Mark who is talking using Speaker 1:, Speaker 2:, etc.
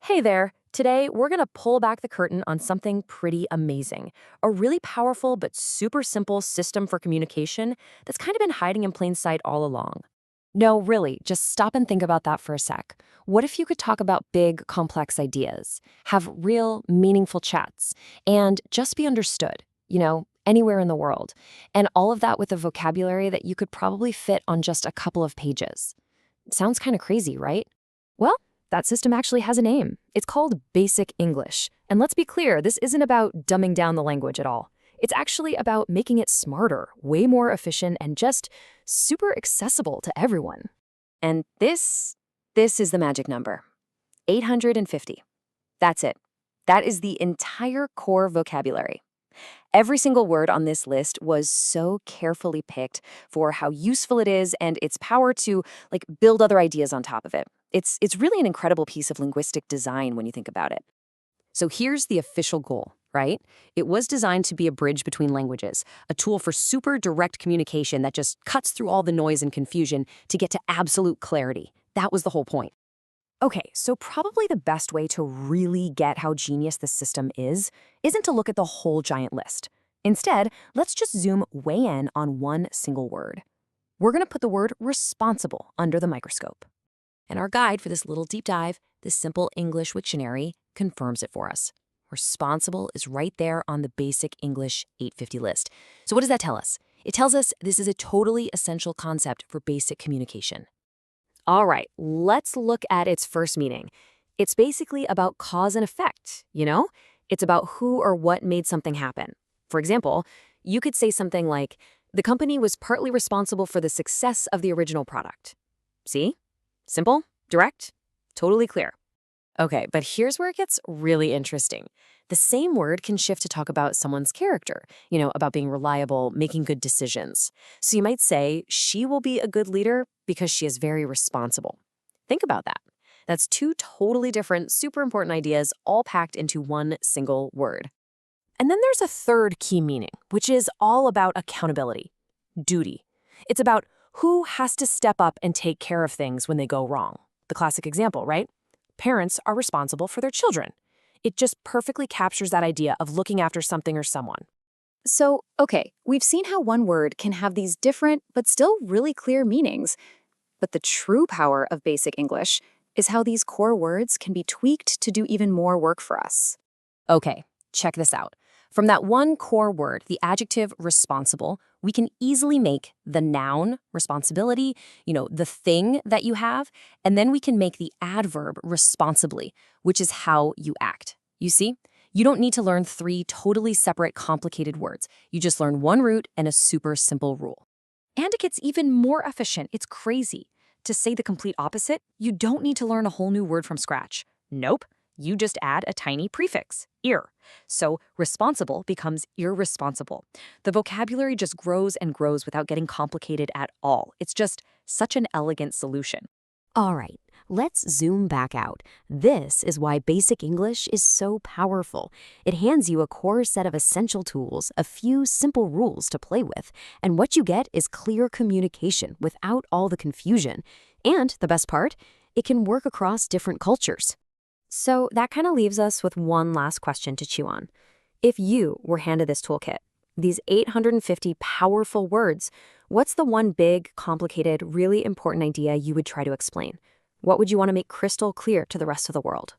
Speaker 1: Hey there! Today, we're going to pull back the curtain on something pretty amazing. A really powerful but super simple system for communication that's kind of been hiding in plain sight all along. No, really, just stop and think about that for a sec. What if you could talk about big, complex ideas, have real, meaningful chats, and just be understood, anywhere in the world, and all of that with a vocabulary that you could probably fit on just a couple of pages? Sounds kind of crazy, right? Well, that system actually has a name. It's called Basic English. And let's be clear, this isn't about dumbing down the language at all. It's actually about making it smarter, way more efficient, and just super accessible to everyone. And this is the magic number. 850. That's it. That is the entire core vocabulary. Every single word on this list was so carefully picked for how useful it is and its power to build other ideas on top of it. It's really an incredible piece of linguistic design when you think about it. So here's the official goal, right? It was designed to be a bridge between languages, a tool for super direct communication that just cuts through all the noise and confusion to get to absolute clarity. That was the whole point. Okay, so probably the best way to really get how genius this system isn't to look at the whole giant list. Instead, let's just zoom way in on one single word. We're going to put the word responsible under the microscope. And our guide for this little deep dive, the Simple English Wiktionary, confirms it for us. Responsible is right there on the Basic English 850 list. So what does that tell us? It tells us this is a totally essential concept for basic communication. All right, let's look at its first meaning. It's basically about cause and effect, It's about who or what made something happen. For example, you could say something like, the company was partly responsible for the success of the original product. See? Simple, direct, totally clear. Okay, but here's where it gets really interesting. The same word can shift to talk about someone's character, about being reliable, making good decisions. So you might say, she will be a good leader because she is very responsible. Think about that. That's two totally different, super important ideas all packed into one single word. And then there's a third key meaning, which is all about accountability, duty. It's about who has to step up and take care of things when they go wrong. The classic example, right? Parents are responsible for their children. It just perfectly captures that idea of looking after something or someone. So, okay, we've seen how one word can have these different but still really clear meanings. But the true power of Basic English is how these core words can be tweaked to do even more work for us. Okay, check this out. From that one core word, the adjective responsible, we can easily make the noun, responsibility, the thing that you have, and then we can make the adverb responsibly, which is how you act. You see? You don't need to learn three totally separate, complicated words. You just learn one root and a super simple rule. And it gets even more efficient. It's crazy. To say the complete opposite, you don't need to learn a whole new word from scratch. Nope. You just add a tiny prefix, ir. So responsible becomes irresponsible. The vocabulary just grows and grows without getting complicated at all. It's just such an elegant solution.
Speaker 2: All right, let's zoom back out. This is why Basic English is so powerful. It hands you a core set of essential tools, a few simple rules to play with, and what you get is clear communication without all the confusion. And the best part, it can work across different cultures. So that kind of leaves us with one last question to chew on. If you were handed this toolkit, these 850 powerful words, what's the one big, complicated, really important idea you would try to explain? What would you want to make crystal clear to the rest of the world?